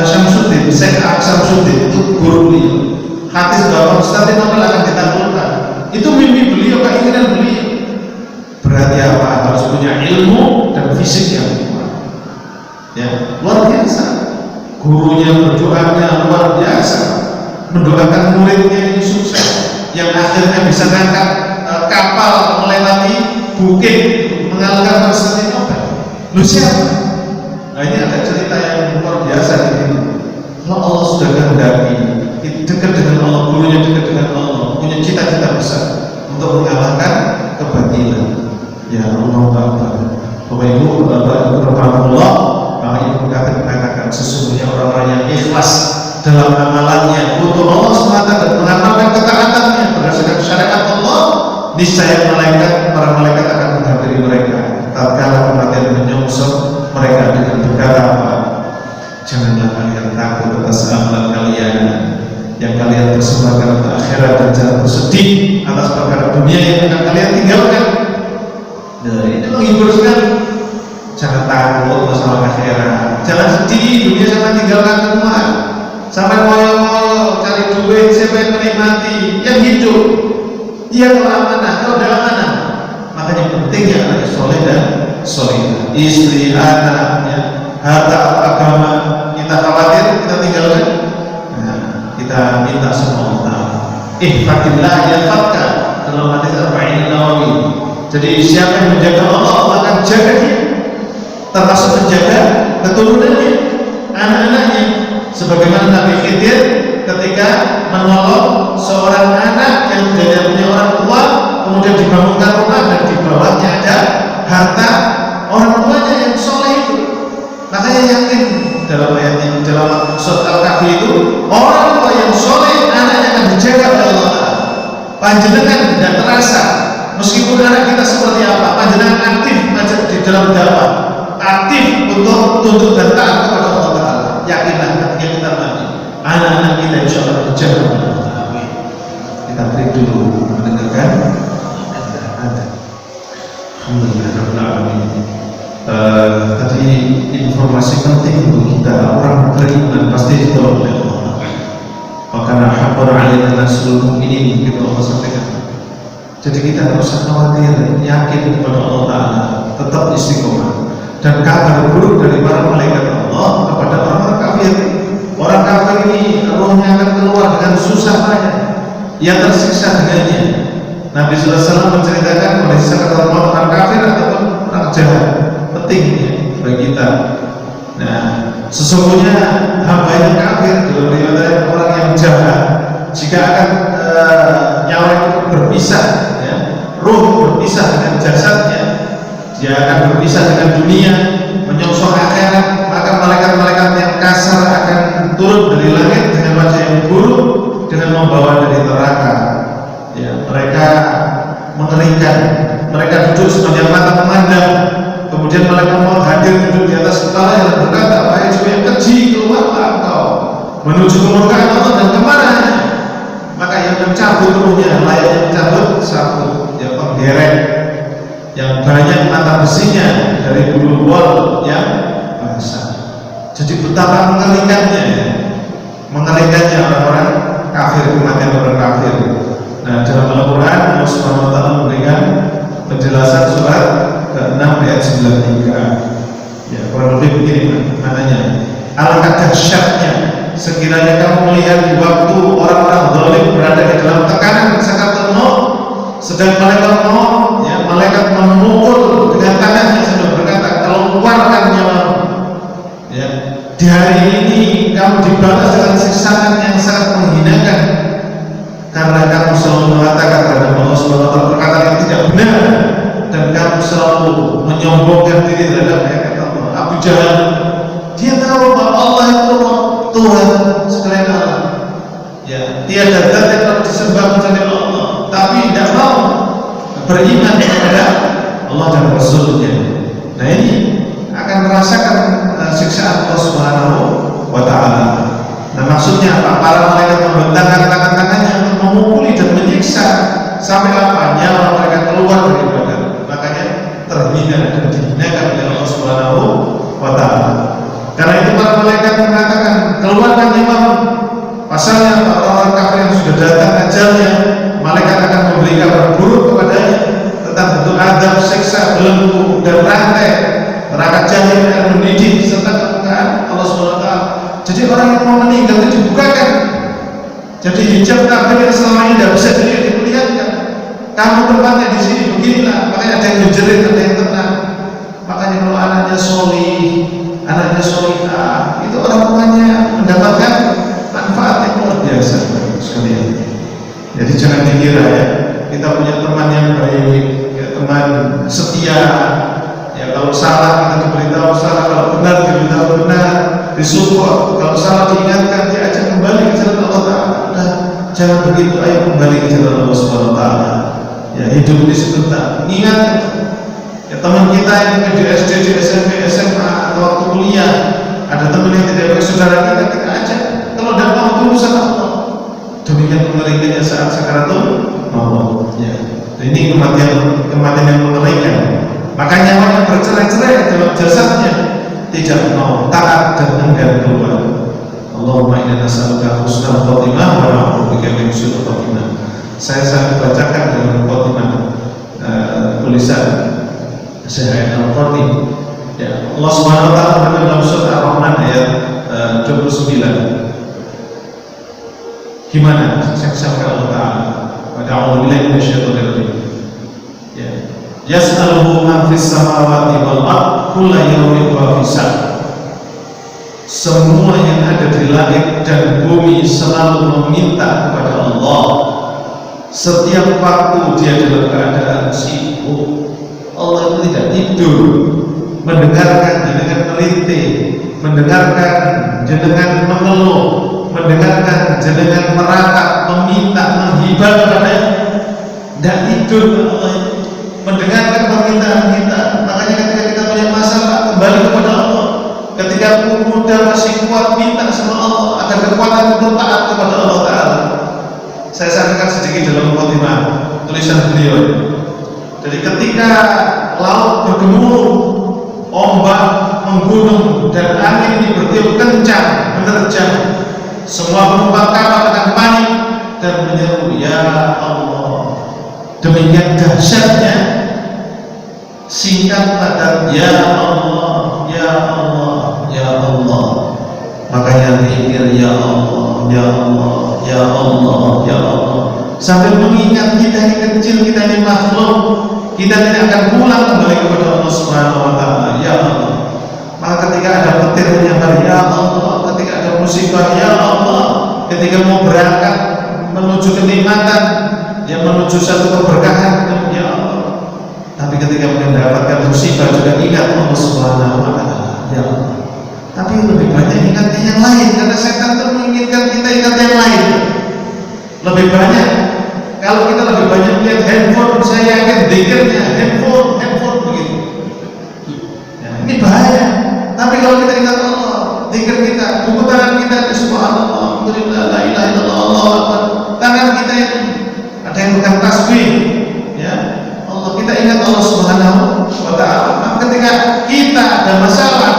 Speaker 1: Syamsuddin, Syekh Syamsuddin itu guru beliau. Hadis bahwa Konstantinopel akan ditaklukkan. Itu mimpi beliau, keinginan beliau. Berarti apa? Harus punya ilmu dan fisik yang kuat. Ya, luar biasa. Gurunya berdoanya luar biasa, mendoakan muridnya ini sukses, yang akhirnya bisa ngangkat kapal melewati bukit mengalahkan Konstantinopel. Lu siapa? Nah ini ada cerita yang luar biasa di sini. Kalau Allah sudah kehendaki, dekat dengan Allah, gurunya dekat dengan Allah, punya cita-cita besar untuk mengalahkan kebatilan. Ya Allah Akbar. Bapak Ibu, Bapak Allah, Bapak Ibu mengatakan sesungguhnya orang-orang yang ikhlas dalam amalannya untuk Allah semata dan mengamalkan ketaatannya berdasarkan syariat Allah, niscaya para malaikat akan menghampiri mereka. Tatkala kematian menyongsong mereka dengan berkata apa? Janganlah kalian takut atas amalan kalian yang kalian persembahkan untuk akhirat, dan jangan bersedih atas perkara dunia yang akan kalian tinggalkan. Nah, ini menghibur sekali. Jangan takut masalah akhirat, jangan sedih dunia sama tinggalkan semua, sampai moyo-moyo cari duit, siapa yang menikmati? Yang hidup. Iya kalau amanah, kalau udah amanah. Makanya pentingnya anak soleh dan soleh, istri, anaknya, harta, agama. Kita khawatir, kita tinggalkan. Nah, kita minta sama Allah. Ihfadillah yahfadka, dalam hadis Arba'in Nawawi. Jadi siapa yang menjaga Allah, Allah akan jaga dia. Termasuk menjaga keturunannya, anak-anaknya. sebagaimana Nabi Khidir ketika menolong seorang anak yang tidak punya orang tua, kemudian dibangunkan rumah dan di bawahnya ada harta orang tuanya yang soleh itu. Makanya yakin dalam ayat ini, dalam surat Al-Kahfi itu, orang tua yang soleh anaknya akan dijaga oleh Allah. Panjenengan tidak terasa, meskipun anak kita seperti apa, panjenengan aktif di dalam dakwah, aktif untuk tuntut dan taat kepada Allah Ta'ala. Yakinlah ketika kita mati, anak-anak kita insya Allah dijaga oleh Allah Ta'ala. Kita break dulu mendengarkan ada. Alhamdulillah. Tadi informasi penting untuk kita, orang beriman pasti ditolong oleh Allah. Karena haqqan 'alaina nasrul mu'minin, kita Allah sampaikan. Jadi kita tidak usah khawatir, yakin kepada Allah Ta'ala, tetap istiqomah. Dan kabar buruk dari para malaikat Allah kepada orang-orang kafir. Orang kafir ini rohnya akan keluar dengan susah payah, ia tersiksa dengannya. Nabi SAW menceritakan kondisi orang kafir ataupun orang jahat. Penting ya, bagi kita. Nah, sesungguhnya hamba yang kafir dalam riwayat orang yang jahat, jika akan nyawa itu berpisah, ya, ruh berpisah dengan jasadnya, dia akan berpisah dengan dunia, menyongsong akhirat, maka malaikat-malaikat yang kasar akan turun dari langit dengan wajah yang buruk, dengan membawa dari neraka. Ya, mereka mengerikan, mereka duduk sepanjang mata memandang. Kemudian malaikat maut hadir duduk di atas kepala yang berkata, wahai jiwa yang keji, keluarlah engkau menuju kemurkaan Allah dan kemana? Maka yang mencabut ruhnya, layaknya mencabut sapu yang penggerek yang banyak mata besinya dari bulu wol yang basah. Jadi betapa mengerikannya orang-orang kafir, kematian orang kafir. Nah, dalam Al-Quran Allah Subhanahu wa Ta'ala memberikan penjelasan surat ke-6 ayat 93. Ya, kurang lebih begini maknanya. Alangkah dahsyatnya sekiranya kamu melihat di waktu orang-orang zalim berada di dalam tekanan sakaratul maut, sedang malaikat maut, ya, malaikat memukul dengan tangannya sambil berkata, keluarkan nyawamu. Ya, di hari ini kamu dibalas dengan siksaan yang sangat menghinakan, karena kamu selalu mengatakan kepada Allah Subhanahu wa Ta'ala perkataan yang tidak benar, dan kamu selalu menyombongkan diri terhadap ayat Allah. Abu Jahal, dia tahu bahwa Allah itu Tuhan sekalian Allah. Ya, tiada zat yang harus disembah kecuali Allah, tapi tidak mau beriman kepada Allah dan Rasulnya. Nah, ini akan merasakan siksaan Allah Subhanahu wa Ta'ala. Nah, maksudnya apa? Para malaikat membentangkan tangan-tangannya untuk memukuli dan menyiksa sampai apa? Nyawa mereka keluar dari badan. Makanya terhina dan dihinakan oleh Allah Subhanahu wa Ta'ala. Karena itu para malaikat mengatakan, keluarkan nyawamu. Pasalnya orang-orang kafir yang sudah datang ajalnya, malaikat akan memberi kabar buruk kepadanya tentang bentuk adab, siksa, belenggu dan rantai neraka jahanam yang mendidih serta kemurkaan Allah Subhanahu wa Ta'ala. Jadi orang yang mau meninggal itu dibukakan. Jadi hijab kafir yang selama ini tidak bisa diperlihatkan. Kamu tempatnya di sini beginilah. Makanya ada yang menjerit, ada yang tenang. Makanya kalau anaknya solih, anaknya solihah, itu orang tuanya mendapatkan manfaat yang luar biasa sekalian. Jadi jangan dikira ya, kita punya teman yang baik, ya, teman setia. Ya, kalau salah kita diberitahu salah, kalau benar diberitahu benar, disupport. Kalau salah diingatkan, diajak kembali ke jalan Allah Ta'ala. Nah, jangan begitu, ayo kembali ke jalan Allah Subhanahu wa Ta'ala. Ya, hidup ini sebentar. Ingat ya, teman kita yang di SD, di SMP, SMA atau waktu kuliah, ada teman yang tidak baik saudara kita ajak. Kalau tidak mau tunggu sama Allah. Demikian mengerikannya saat sakaratul maut. Ya, ini kematian yang mengerikan. Makanya orang yang bercerai-cerai dalam jasadnya tidak mau taat dan enggan keluar. Allahumma inna nas'aluka husnal khotimah wa na'udzubika min su'il khotimah. Saya bacakan dengan khotimah tulisan Syekh Al-Qarni. Ya, Allah Subhanahu wa Ta'ala berfirman dalam surat Ar-Rahman ayat 29. Gimana? Saya Allah Ta'ala. Wa a'udzu billahi minasyaitonir rajim. Ya. Yas'aluhu man fis samawati wal ardh kullu yawmin huwa fi sha'n. Semua yang ada di langit dan bumi selalu meminta kepada Allah. Setiap waktu dia dalam keadaan sibuk. Allah itu tidak tidur, mendengarkan jenengan melintih, mendengarkan jenengan mengeluh, mendengarkan jenengan meratap, meminta, menghibah kepada. Tidak tidur Allah itu, mendengarkan permintaan kita. Makanya ketika kita punya masalah, kembali kepada Allah. Ketika muda masih kuat, minta sama Allah agar kekuatan untuk taat kepada Allah Ta'ala. Saya sampaikan sedikit dalam khotimah tulisan beliau. Jadi ketika laut bergemuruh, ombak menggunung dan angin ini bertiup kencang menerjang, semua penumpang kapal akan panik dan menyeru, ya Allah. Demikian dahsyatnya singkat padat, ya Allah, ya Allah, ya Allah. Makanya zikir ya Allah, ya Allah, ya Allah, ya Allah, sambil mengingat kita ini kecil, kita ini makhluk, kita tidak akan pulang kembali kepada Allah Subhanahu wa Ta'ala. Ya Allah. Maka ketika ada petir menyambar, ya Allah. Ketika ada musibah, ya Allah. Ketika mau berangkat menuju kenikmatan, yang menuju satu keberkahan, ya Allah. Tapi ketika mendapatkan musibah juga ingat Allah Subhanahu wa Ta'ala. Ya Allah. Tapi lebih banyak ingatnya yang lain, karena setan itu menginginkan kita ingat yang lain. Lebih banyak, kalau kita lebih banyak lihat handphone, saya yakin zikirnya handphone begitu. Ya, ini bahaya. Tapi kalau kita ingat Allah, zikir kita, buku tangan kita, subhanallah, alhamdulillah, la ilaha illallah, Allahu akbar. Tangan kita ini ada yang bukan tasbih, ya Allah, kita ingat Allah Subhanahu wa Ta'ala. Maka ketika kita ada masalah,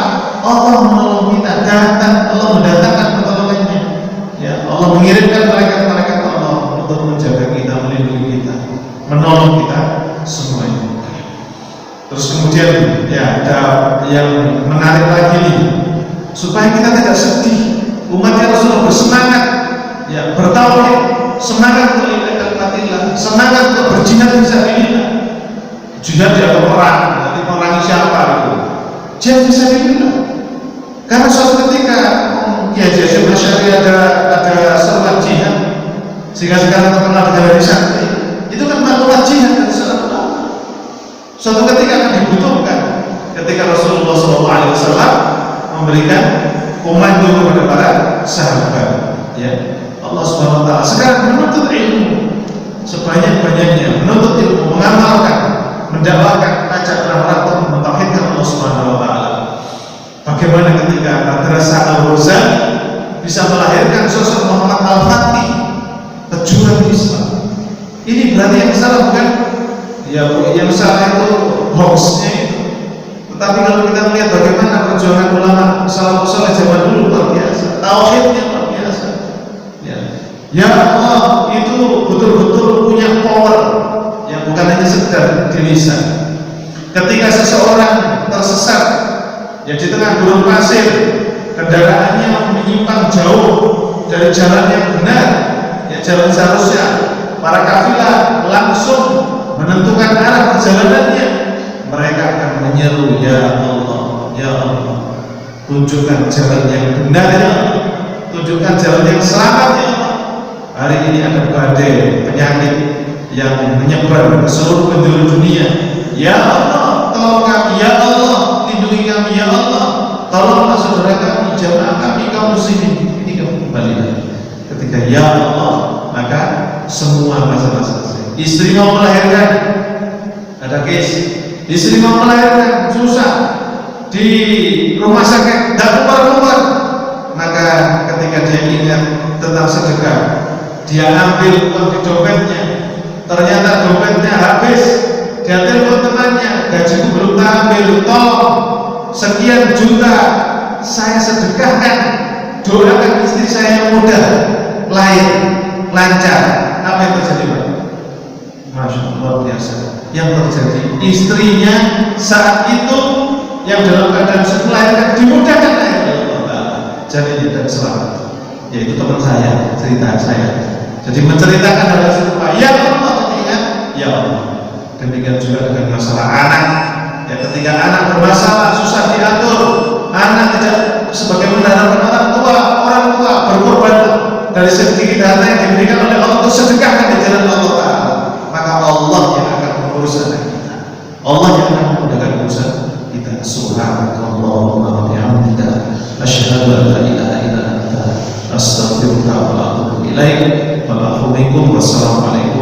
Speaker 1: Allah menolong kita, datang, Allah mendatangkan pertolongannya. Ya, Allah mengirimkan malaikat-malaikat Allah untuk menjaga kita, melindungi kita, menolong kita semuanya. Terus kemudian ya ada yang menarik lagi nih, supaya kita tidak sedih. Umatnya Rasulullah bersemangat, ya bertauhid, semangat untuk ibadah, semangat untuk berjihad fisabilillah. Jihad dia perang, nanti merangi siapa itu? Jihad fisabilillah. Karena suatu ketika ya Hasyim Asy'ari ada seruan jihad, sehingga sekarang terkenal dengan hari Santri. Itu kan maklumat jihad dari seorang ulama. Suatu ketika akan dibutuhkan, ketika Rasulullah SAW memberikan komando kepada para sahabat. Ya, Allah Subhanahu Wa Taala sekarang menuntut ilmu sebanyak-banyaknya, menuntut ilmu, mengamalkan, mendakwakan, ajak orang-orang untuk mentauhidkan Allah Subhanahu Wa Taala. Bagaimana ketika Madrasah Al-Ghazali bisa melahirkan sosok Muhammad Al-Fatih, pejuang Islam. Ini berarti yang salah bukan? Ya, yang salah itu hoaxnya itu. Tetapi kalau kita melihat bagaimana perjuangan ulama salafus saleh zaman dulu, luar biasa, tauhidnya luar biasa. Ya Allah, itu betul-betul punya power yang bukan hanya sekedar di lisan. Ketika seseorang tersesat, ya di tengah gurun pasir, kendaraannya menyimpang jauh dari jalan yang benar, ya jalan seharusnya, para kafilah langsung menentukan arah perjalanannya. Mereka akan menyeru, ya Allah, ya Allah, tunjukkan jalan yang benar ya Allah, tunjukkan jalan yang selamat ya Allah. Hari ini ada badai penyakit yang menyebar ke seluruh penjuru dunia. Ya Allah, tolong kami, ya Allah, lindungi kami, ya Allah, tolonglah saudara kami, jamaah kami, kaum muslimin. Ini kembali lagi. Ketika ya Allah, maka semua masalah selesai. Istri mau melahirkan, ada case, istri mau melahirkan susah di rumah sakit, tidak keluar-keluar. Maka ketika dia ingat tentang sedekah, dia ambil uang di dompetnya, ternyata dompetnya habis. Dia telepon temannya, gajiku belum ambil, tolong sekian juta saya sedekahkan, doakan istri saya yang muda lahir lancar. Apa yang terjadi Pak? Masya Allah, luar biasa. Yang terjadi, istrinya saat itu yang dalam keadaan melahirkan dimudahkan lahir. Jadi tidak selamat. Yaitu teman saya, cerita saya. Jadi menceritakan hal serupa. Ya Allah, ketika ya Allah. Demikian juga dengan masalah anak. Ya, ketika anak bermasalah susah diatur, anak tidak sebagai mengharapkan orang tua berkorban dari rezeki kita yang diberikan oleh Allah untuk sedekahkan di jalan Allah Ta'ala, maka Allah yang akan mengurus anak kita, Allah yang akan memudahkan urusan kita. Subhanakallahumma wa bihamdika asyhadu an la ilaha illa anta astaghfiruka wa atubu ilaik. Wassalamualaikum